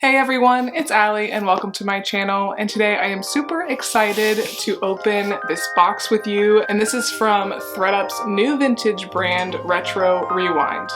Hey everyone, it's Allie and welcome to my channel, and today I am super excited to open this box with you, and this is from ThredUp's new vintage brand, Retro Rewind.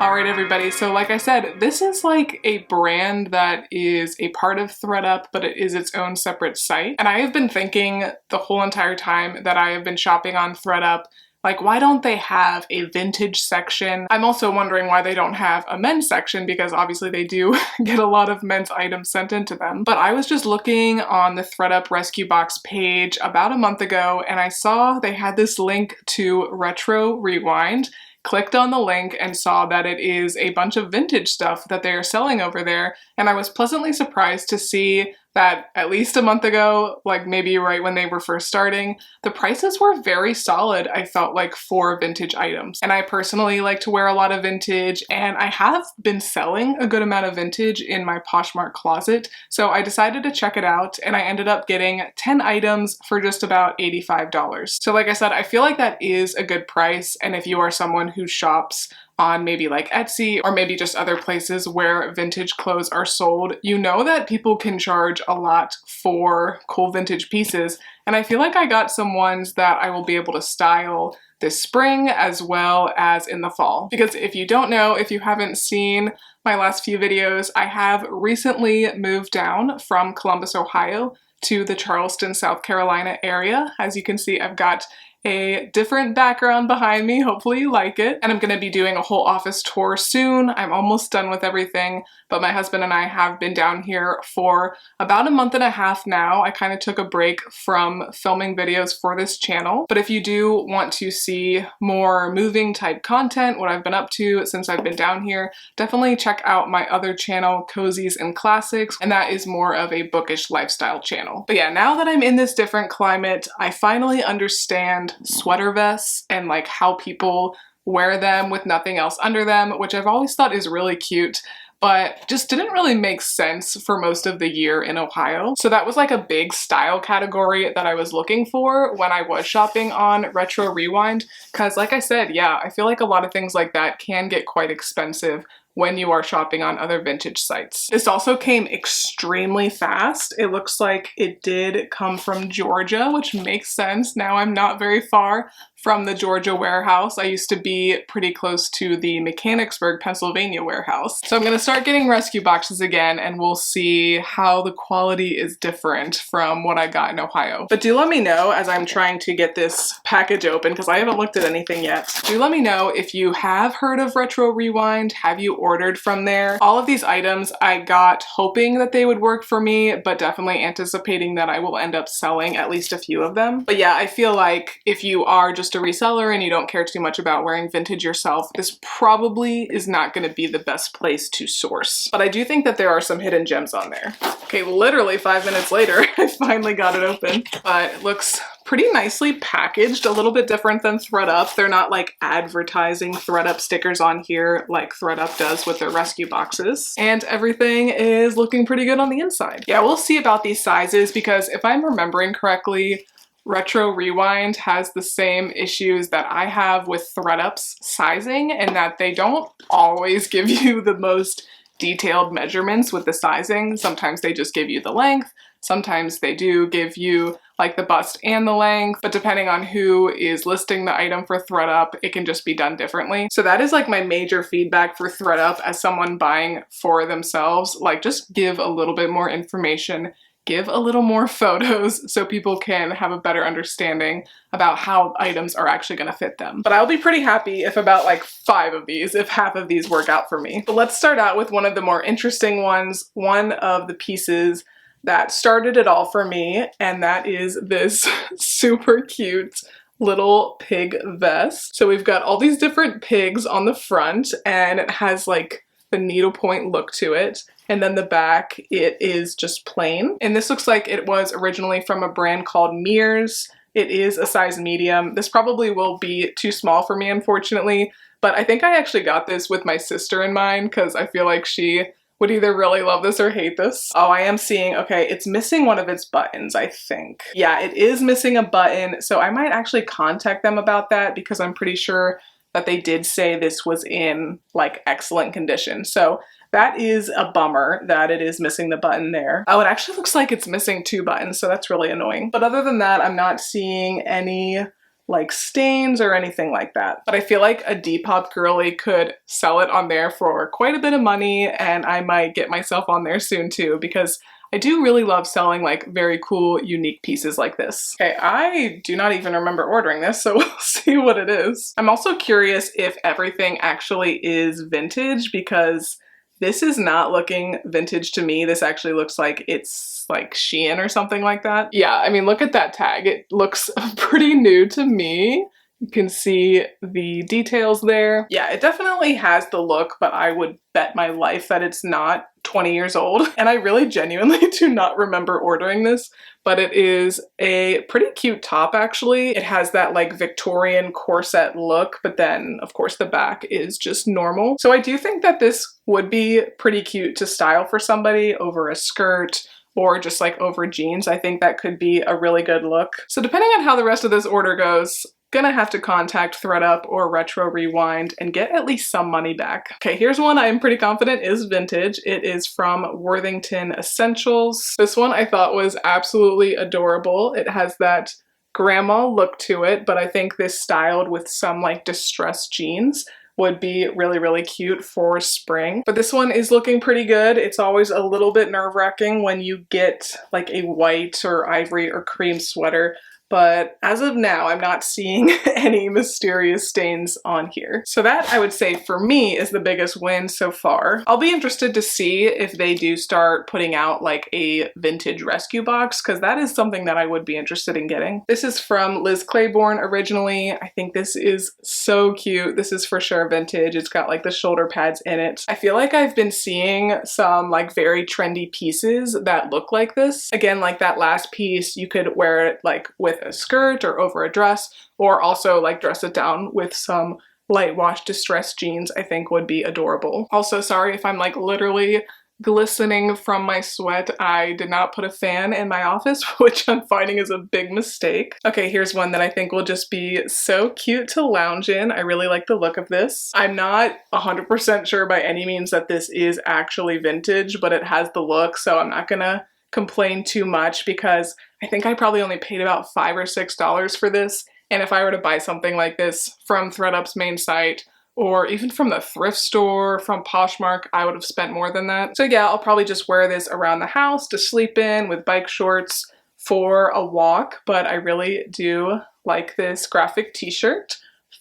Alright everybody, so like I said, this is like a brand that is a part of ThredUp, but it is its own separate site. And I have been thinking the whole entire time that I have been shopping on ThredUp, like, why don't they have a vintage section? I'm also wondering why they don't have a men's section, because obviously they do get a lot of men's items sent into them. But I was just looking on the ThredUp Rescue Box page about a month ago, and I saw they had this link to Retro Rewind. Clicked on the link and saw that it is a bunch of vintage stuff that they are selling over there, and I was pleasantly surprised to see that at least a month ago, like maybe right when they were first starting, the prices were very solid, I felt like, for vintage items. And I personally like to wear a lot of vintage, and I have been selling a good amount of vintage in my Poshmark closet, so I decided to check it out, and I ended up getting 10 items for just about $85. So like I said, I feel like that is a good price, and if you are someone who shops on maybe like Etsy or maybe just other places where vintage clothes are sold, you know that people can charge a lot for cool vintage pieces. And I feel like I got some ones that I will be able to style this spring as well as in the fall. Because if you don't know, if you haven't seen my last few videos, I have recently moved down from Columbus, Ohio to the Charleston, South Carolina area. As you can see, I've got a different background behind me. Hopefully you like it. And I'm gonna be doing a whole office tour soon. I'm almost done with everything, but my husband and I have been down here for about a month and a half now. I kind of took a break from filming videos for this channel, but if you do want to see more moving type content, what I've been up to since I've been down here, definitely check out my other channel, Cozies and Classics, and that is more of a bookish lifestyle channel. But yeah, now that I'm in this different climate, I finally understand sweater vests and like how people wear them with nothing else under them, which I've always thought is really cute, but just didn't really make sense for most of the year in Ohio. So that was like a big style category that I was looking for when I was shopping on Retro Rewind, because like I said, yeah, I feel like a lot of things like that can get quite expensive when you are shopping on other vintage sites. This also came extremely fast. It looks like it did come from Georgia, which makes sense. Now I'm not very far from the Georgia warehouse. I used to be pretty close to the Mechanicsburg, Pennsylvania warehouse. So I'm gonna start getting rescue boxes again, and we'll see how the quality is different from what I got in Ohio. But do let me know as I'm trying to get this package open, because I haven't looked at anything yet. Do let me know if you have heard of Retro Rewind. Have you ordered from there? All of these items I got hoping that they would work for me, but definitely anticipating that I will end up selling at least a few of them. But yeah, I feel like if you are just a reseller and you don't care too much about wearing vintage yourself, this probably is not going to be the best place to source. But I do think that there are some hidden gems on there. Okay, literally 5 minutes later, I finally got it open. But it looks pretty nicely packaged, a little bit different than ThredUp. They're not like advertising ThredUp stickers on here like ThredUp does with their rescue boxes. And everything is looking pretty good on the inside. Yeah, we'll see about these sizes, because if I'm remembering correctly, Retro Rewind has the same issues that I have with ThredUp's sizing, in that they don't always give you the most detailed measurements with the sizing. Sometimes they just give you the length. Sometimes they do give you like the bust and the length, but depending on who is listing the item for ThredUp, it can just be done differently. So that is like my major feedback for ThredUp as someone buying for themselves. Like, just give a little bit more information, give a little more photos so people can have a better understanding about how items are actually going to fit them. But I'll be pretty happy if about like 5 of these, if half of these work out for me. But let's start out with one of the more interesting ones, one of the pieces that started it all for me, and that is this super cute little pig vest. So we've got all these different pigs on the front, and it has like the needlepoint look to it. And then the back, it is just plain. And this looks like it was originally from a brand called Mears. It is a size medium. This probably will be too small for me, unfortunately, but I think I actually got this with my sister in mind, because I feel like she would either really love this or hate this. Oh, I am seeing, okay, it's missing one of its buttons, I think. Yeah, it is missing a button, so I might actually contact them about that, because I'm pretty sure that they did say this was in like excellent condition. So that is a bummer that it is missing the button there. Oh, it actually looks like it's missing 2 buttons, so that's really annoying. But other than that, I'm not seeing any like stains or anything like that. But I feel like a Depop girly could sell it on there for quite a bit of money, and I might get myself on there soon too, because I do really love selling like very cool, unique pieces like this. Okay, I do not even remember ordering this, so we'll see what it is. I'm also curious if everything actually is vintage, because this is not looking vintage to me. This actually looks like it's like Shein or something like that. Yeah, I mean, look at that tag. It looks pretty new to me. You can see the details there. Yeah, it definitely has the look, but I would bet my life that it's not 20 years old. And I really genuinely do not remember ordering this, but it is a pretty cute top actually. It has that like Victorian corset look, but then of course the back is just normal. So I do think that this would be pretty cute to style for somebody over a skirt or just like over jeans. I think that could be a really good look. So depending on how the rest of this order goes, gonna have to contact ThredUp or Retro Rewind and get at least some money back. Okay, here's one I'm pretty confident is vintage. It is from Worthington Essentials. This one I thought was absolutely adorable. It has that grandma look to it, but I think this styled with some like distressed jeans would be really, really cute for spring. But this one is looking pretty good. It's always a little bit nerve-wracking when you get like a white or ivory or cream sweater, but as of now, I'm not seeing any mysterious stains on here. So that, I would say, for me, is the biggest win so far. I'll be interested to see if they do start putting out like a vintage rescue box, because that is something that I would be interested in getting. This is from Liz Claiborne originally. I think this is so cute. This is for sure vintage. It's got like the shoulder pads in it. I feel like I've been seeing some like very trendy pieces that look like this. Again, like that last piece, you could wear it like with a skirt or over a dress, or also like dress it down with some light wash distressed jeans. I think would be adorable. Also, sorry if I'm like literally glistening from my sweat. I did not put a fan in my office, which I'm finding is a big mistake. Okay, here's one that I think will just be so cute to lounge in. I really like the look of this. I'm not 100% sure by any means that this is actually vintage, but it has the look, so I'm not gonna complain too much because I think I probably only paid about $5 or $6 for this. And if I were to buy something like this from ThredUp's main site, or even from the thrift store, from Poshmark, I would have spent more than that. So yeah, I'll probably just wear this around the house to sleep in with bike shorts for a walk, but I really do like this graphic t-shirt.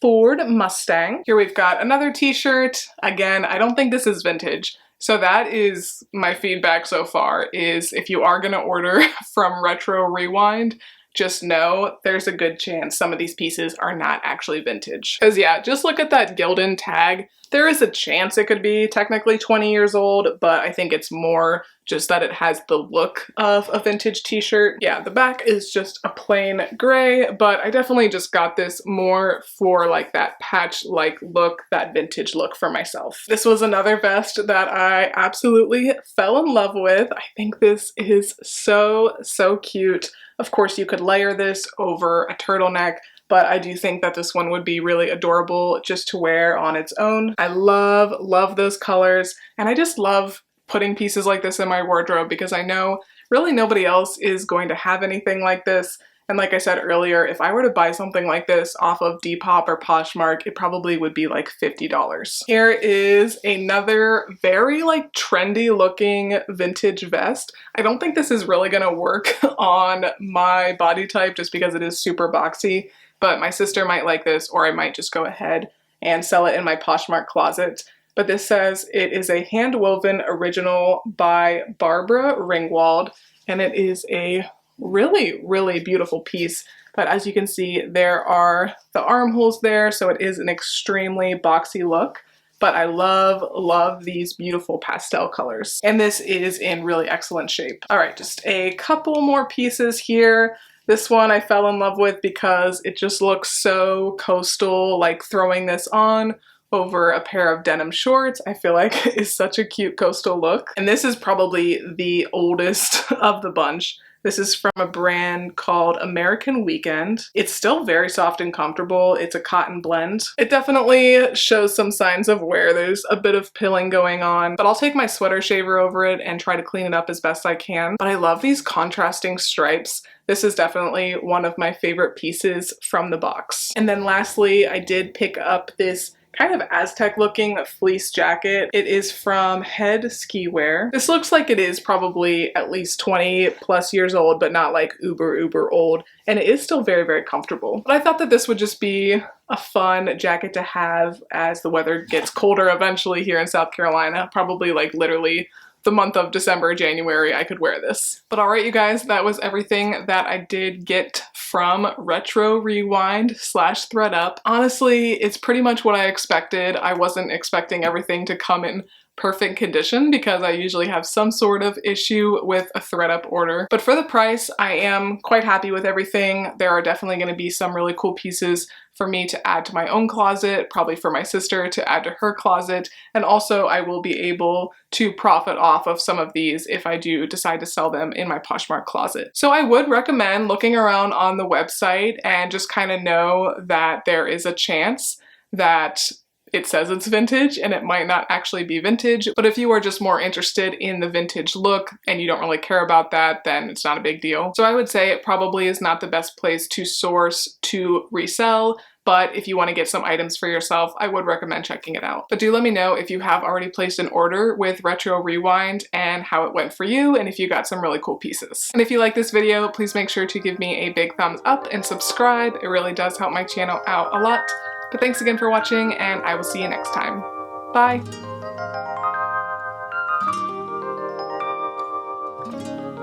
Ford Mustang. Here we've got another t-shirt. Again, I don't think this is vintage. So that is my feedback so far, is if you are gonna order from Retro Rewind, just know there's a good chance some of these pieces are not actually vintage. Because yeah, just look at that Gildan tag. There is a chance it could be technically 20 years old, but I think it's more just that it has the look of a vintage t-shirt. Yeah, the back is just a plain gray, but I definitely just got this more for like that patch-like look, that vintage look for myself. This was another vest that I absolutely fell in love with. I think this is so, so cute. Of course, you could layer this over a turtleneck, but I do think that this one would be really adorable just to wear on its own. I love, love those colors, and I just love putting pieces like this in my wardrobe because I know really nobody else is going to have anything like this. And like I said earlier, if I were to buy something like this off of Depop or Poshmark, it probably would be like $50. Here is another very like trendy looking vintage vest. I don't think this is really gonna work on my body type just because it is super boxy, but my sister might like this, or I might just go ahead and sell it in my Poshmark closet. But this says it is a hand-woven original by Barbara Ringwald, and it is a really, really beautiful piece. But as you can see, there are the armholes there, so it is an extremely boxy look. But I love, love these beautiful pastel colors. And this is in really excellent shape. All right, just a couple more pieces here. This one I fell in love with because it just looks so coastal, like throwing this on over a pair of denim shorts, I feel like is such a cute coastal look. And this is probably the oldest of the bunch. This is from a brand called American Weekend. It's still very soft and comfortable. It's a cotton blend. It definitely shows some signs of wear. There's a bit of pilling going on, but I'll take my sweater shaver over it and try to clean it up as best I can. But I love these contrasting stripes. This is definitely one of my favorite pieces from the box. And then lastly, I did pick up this kind of Aztec looking fleece jacket. It is from Head Ski Wear. This looks like it is probably at least 20 plus years old, but not like uber old. And it is still very, very comfortable. But I thought that this would just be a fun jacket to have as the weather gets colder eventually here in South Carolina. Probably like literally the month of December, January, I could wear this. But alright you guys, that was everything that I did get from Retro Rewind / ThredUp. Honestly, it's pretty much what I expected. I wasn't expecting everything to come in perfect condition because I usually have some sort of issue with a ThredUp order. But for the price, I am quite happy with everything. There are definitely going to be some really cool pieces for me to add to my own closet, probably for my sister to add to her closet, and also I will be able to profit off of some of these if I do decide to sell them in my Poshmark closet. So I would recommend looking around on the website and just kind of know that there is a chance that it says it's vintage and it might not actually be vintage, but if you are just more interested in the vintage look and you don't really care about that, then it's not a big deal. So I would say it probably is not the best place to source to resell, but if you want to get some items for yourself, I would recommend checking it out. But do let me know if you have already placed an order with Retro Rewind and how it went for you and if you got some really cool pieces. And if you like this video, please make sure to give me a big thumbs up and subscribe. It really does help my channel out a lot. But thanks again for watching, and I will see you next time. Bye!